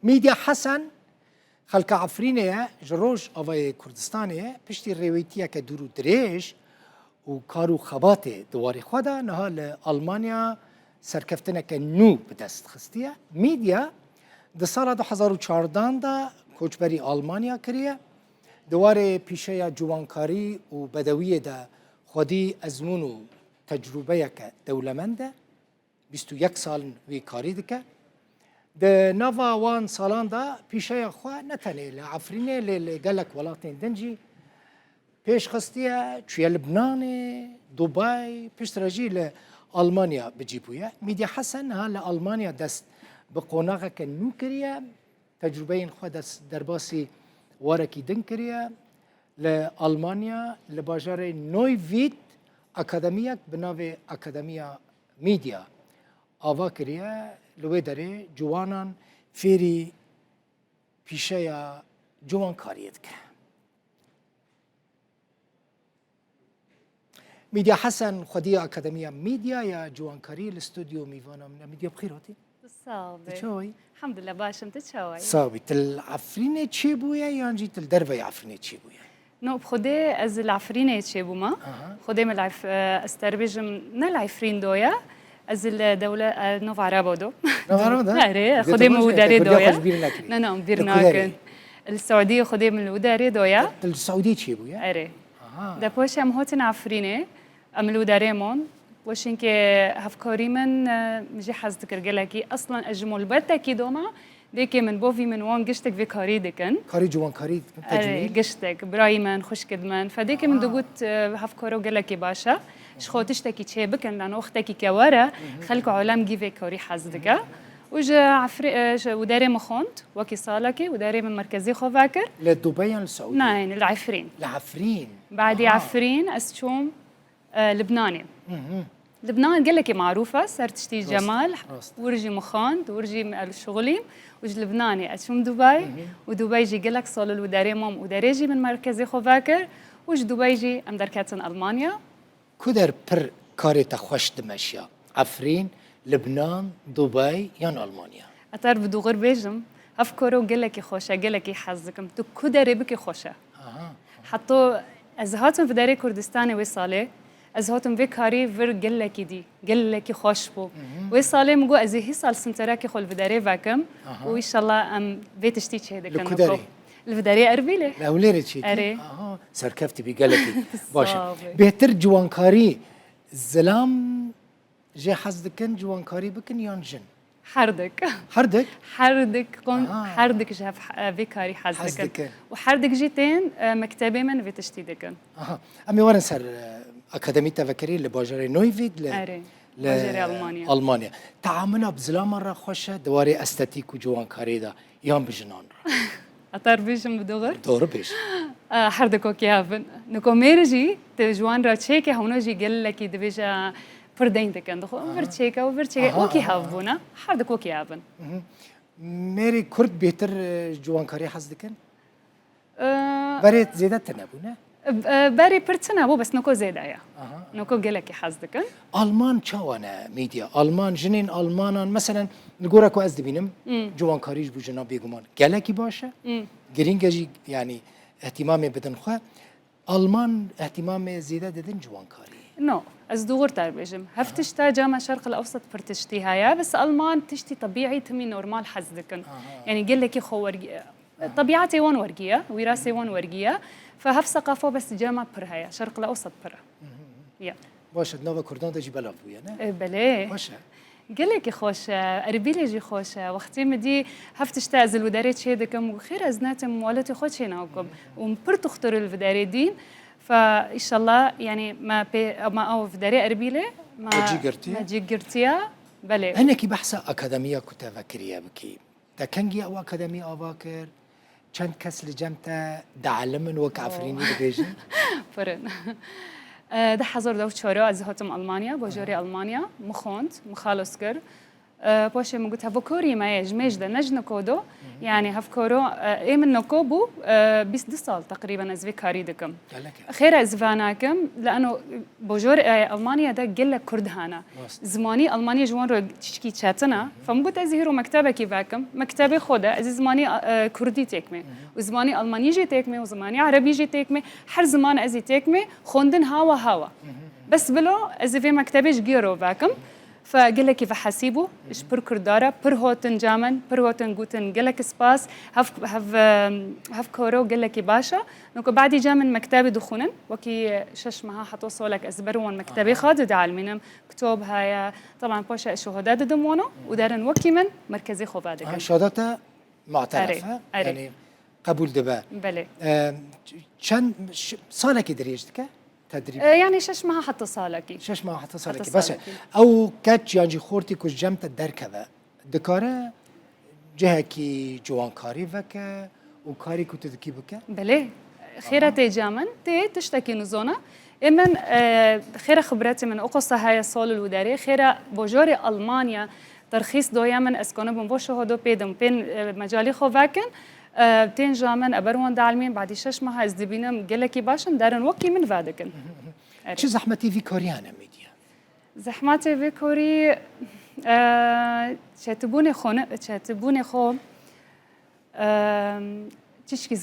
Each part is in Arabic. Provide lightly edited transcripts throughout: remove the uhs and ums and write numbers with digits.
ميديا حسن خلق عفرينية جروج أوي كردستانية بشتي الريويتية كدورو دريج وكارو خباتي دواري خدا نها لألمانيا سركفتنا كنو بدست خستية ميديا ده سال 2014 دا کوچبری آلمانیا کریه دواره پیشه جوانکاری و بدویه ده خودی ازمون و تجربه که دولمنده 21 سال وی کاری دکه ده نوا وان سالان دا پیشه خواه نتنه لعفرینه لگلک ولاتین دنجی پیش خستیه چوی لبنان دبی پیش ترجی لألمانیا بجیبویه میدی حسن ها لألمانیا دست بقناعه که نو کریه تجربه این خود درباسی وارکی دن کریه لألمانیا لباجار نویوید اکادمیک بناو اکادمیا میدیا آوا کریه لوی داره جوانان فیری پیشه یا جوان کاریت که میدیا حسن خودی اکادمیا میدیا یا جوان کاری الاستودیو میوانم میدیا بخیراتی صافي تشوي الحمد لله باش انت تشوي صافي تل عفرينة تشيبويا يانجي تل دربة عفرينة تشيبويا نو بخدي از العفرينة تشيبوما خدي من العف استربجم نالعفرين دويا از الدولة نوف عربودو نوف عربودو لا خدي من وداري دويا لا لا بيرناكن السعودية خدي من الوداري دويا تل السعودية تشيبويا اري ده بوش هم هوتن عفرينة ام الوداريمون وشين كي هفكاري من مجي حزتك رجلكي اصلا اجمل بتاكي دوما ديكي من بوفي من وان قشتك في كاري دكن كاري جوان كاري تجميل قشتك برايمن خوش كدمن فديكي من دوغوت هفكارو جلكي باشا شخوتشتكي تشيبكن لانه اختكي كوارا خلكو علام جي في كاري حزدك وجا عفري وداري مخونت وكي صالكي وداري من مركزي خوفاكر لدبي السعودية ناين العفرين العفرين بعدي عفرين اسشوم لبناني لبنان قال لك معروفة صارت تشتي جمال ورجي مخاند ورجي شغلي وجي لبناني أشوم دبي ودبي جي قال لك صال الوداري مام وداري جي من مركزي خوفاكر وج دبي جي أم دركاتن ألمانيا كدر بر كاري تخوش دمشيا عفرين لبنان دبي يان ألمانيا أتار بدو غير بيجم أفكروا قال لك خوشة قال لك حظكم تو كدر بك خوشة حطوا أزهاتهم في داري كردستاني وصالي از هاتم في کاری ور گله کی دی گله کی خوش بو و ساله مگو از هی سال سنترا کی خل بداره وکم و ان شاء الله ام بيتشتي چه دکن الفداري اربيله لا وليري چه سركفتي بقلكي باشا بهتر جوانكاري زلام جي حزدكن جوانكاري بكن يانجن حردك قون حردك جاف في كاري حزدكن وحردك جيتين مكتبه من بيتشتي دكن امي ورن سر أكاديمية تفكيري لباجر نويفيد باجر ألمانيا تعاملنا بزلا مرة خوشة دواري أستاتيك وجوان كاريدا يوم بجنان أطار بيجم بدوغر دور بيج حردكو كيافن نكو ميرجي تجوان را تشيكي هونو جي قال لك دبيجا فردين تكن دخو فرتشيكا وفرتشيكا وكي هافونا حردكو كيافن ميري كرد بيتر جوان كاري حزدكن بريت زيادة تنابونا باري برتنا بو بس نكو زيدايا نكو قالك حظدكن ألمان شوانا ميديا ألمان جنين ألمانا مثلا نقولك وأز دبينم جوان كاريج بو جناب بيجومان قالك باشا جرينجي يعني اهتمامي بدن خا ألمان اهتمامي زيادة ددن جوان كاري نو از دور تربيجم هفتشتا جامعة الشرق الأوسط برتشتي هيا بس ألمان تشتي طبيعي تمي نورمال حظدكن يعني قالك خو طبيعتي وان ورقية وراثي وان ورقية فهف ثقافة بس جامعة برهاية شرق الأوسط برا يا باشا نوفا كردان دجي بلا بويا نه بلاه باشا قال لك خوشة أربيلي جي خوشة وقتي مدي هفتشتاز الوداريت شيدكم وخير أزناتم ولتي خوش هناكم ومبرتو اختار الوداري دين فإن شاء الله يعني ما أو وداري أربيلي ما جي قرتيا بلاه أنا كي بحثة أكاديمية كنت فكرية بكي تكنجي أو أكاديمية أواكر چند کس لجمتا دعلمن وك عفريني بيجي فرن ده حضر دو چهارا از هاتم ألمانيا باجاري ألمانيا مخونت مخالص كر باشه مگوت هفکری مایج میج ده نجن کودو يعني هفكرو ايه من نكوبو 22 سال تقريبا از في كاري دكم قالك خير ازفاناكم لانه بوجور المانيا ده قله كرد هانا زماني المانيا جوان رو تشكي تشاتنا فمبوت ازهرو مكتبه كيفاكم مكتبه خوده از زماني كردي تكمه وزماني الماني جي تكمه وزماني عربي جي تكمه هر زمان ازي تكمه خوندن هوا بس بلو از في مكتبه جيرو باكم فقال لك كيف حاسيبه ايش بر كرداره بر هوتن جامن بر هوتن جوتن قال لك سباس هف كورو قال لك باشا نكو بعدي جا من مكتبه دخونا وكي شش معها حتوصل لك ازبرون مكتبه خادد عالمينم كتب هاي طبعا بوشا شهادات دمونو ودارن وكي من مركزي خوفادك شهادات معترفه يعني قبول دبا بله كان صالك دريجتك تدريب يعني شش معها حتى صالكي شش معها حتى صالكي بس او كاتش يعني خورتي كوش جمت الدركبه دكاره جهكي جوانكاري فك وكاري كنت ذكي بك بله خيرة تجامن تشتكي نزونا إمن خيرة خبرتي من أقصى هاي الصول الوداري خيرة بوجوري ألمانيا ترخيص دويامن اسكانو بمبو شهودو بيدم بين مجالي خوفاكن تين جامن أبروان دعلمين بعد شش مها ازدبينم قلكي باشن دارن وكي من فادكن شو زحمتي في كوريانا ميديا زحمتي في كوري شاتبوني خو تشكي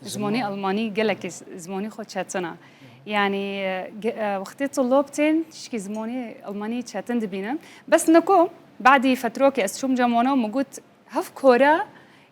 زموني ألماني قلك زموني خو تشاتنا يعني وقتي طلبتين تشكي زموني ألماني تشاتن دبينا بس نكو بعد فتروكي أسشوم جامونا وموجود هف كورا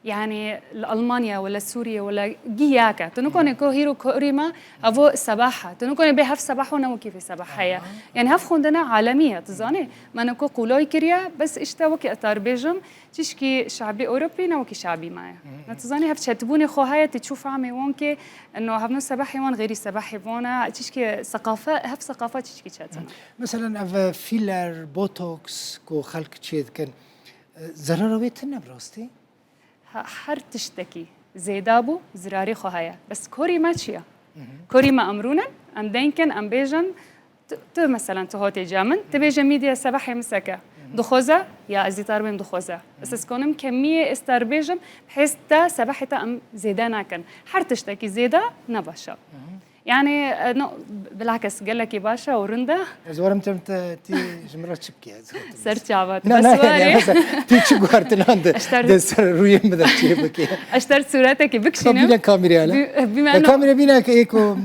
يعني ألمانيا ولا سوريا ولا جياكا تنكون كو هيرو كوريما أبو سباحة تنكون بهف سباحة ونمو كيف سباحة يعني هف خندنا عالمية تزاني ما نكو قولوي كريا بس اشتاوكي أتار بيجم تشكي شعبي أوروبي نوكي شعبي معي نتزاني هف تشتبوني خو هاي تشوف عمي وانكي إنه هفنو سباحي وان غيري سباحي وانا تشكي ثقافة هف ثقافة تشكي شاتنا مثلا أف فيلر بوتوكس كو خلق تشيد كان زرارويتنا براستي هر تشتكي زيدابو زراري خوهايا بس كوري ما تشيا كوري ما أمرونا أم دينكن أم بيجن تو مثلا تهوتي جامن تبيجن ميديا سباحي مسكة دخوزة يا أزيتار بهم دخوزة بس اسكونم كمية استار بيجم بحيث تا سباحي تا أم زيداناكن هر تشتكي زيدا نباشا يعني بالعكس قال لك يا باشا ورندا زورم تمت تي جمرات شبكي سرت عبات بس يعني تي شغارت لاند دس رويم بدك تشبكي اشترت صورتك بكشينا بينا كاميرا لا بما انه كاميرا بينا ايكو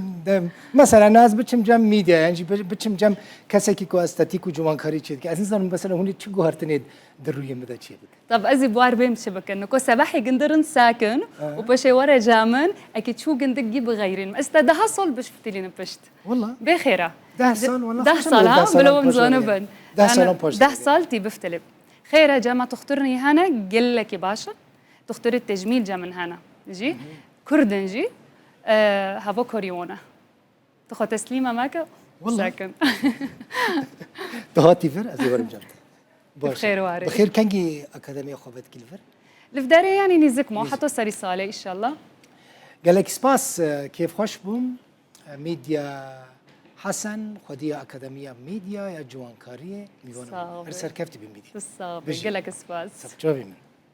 مثلا ناس بتشم جم ميديا يعني بتشم جم كسكي كو استاتيكو جوان كاري تشيك اساسا مثلا هوني شغارت نيد درويم بدك تشبكي طب ازي بوار بهم شبكه انه كو سباحي قندرن ساكن وبشي ورا جامن اكيد شو قندقي بغيرين استاذ حصل بشفتي لي نبشت والله بخيره ده صال والله ده صال بلو مزونبن ده صال ده صال تي بفتلب خيره جامعه تختارني هنا قل لك يا باشا تختار التجميل جا من هنا جي كردنجي هافو كوريونا تاخذ تسليمه ماك ساكن تهاتي فر ازي ورم جامعه بخير وارد بخير كانجي أكاديمية خوفت كيلفر الفداري يعني نزكمو حتى صار رسالة إن شاء الله قال لك سباس كيف خوش بوم ميديا حسن خدية أكاديمية ميديا يا جوان كارية صعب أرسل كيف تبي ميديا صعب قال لك سباس شوفي من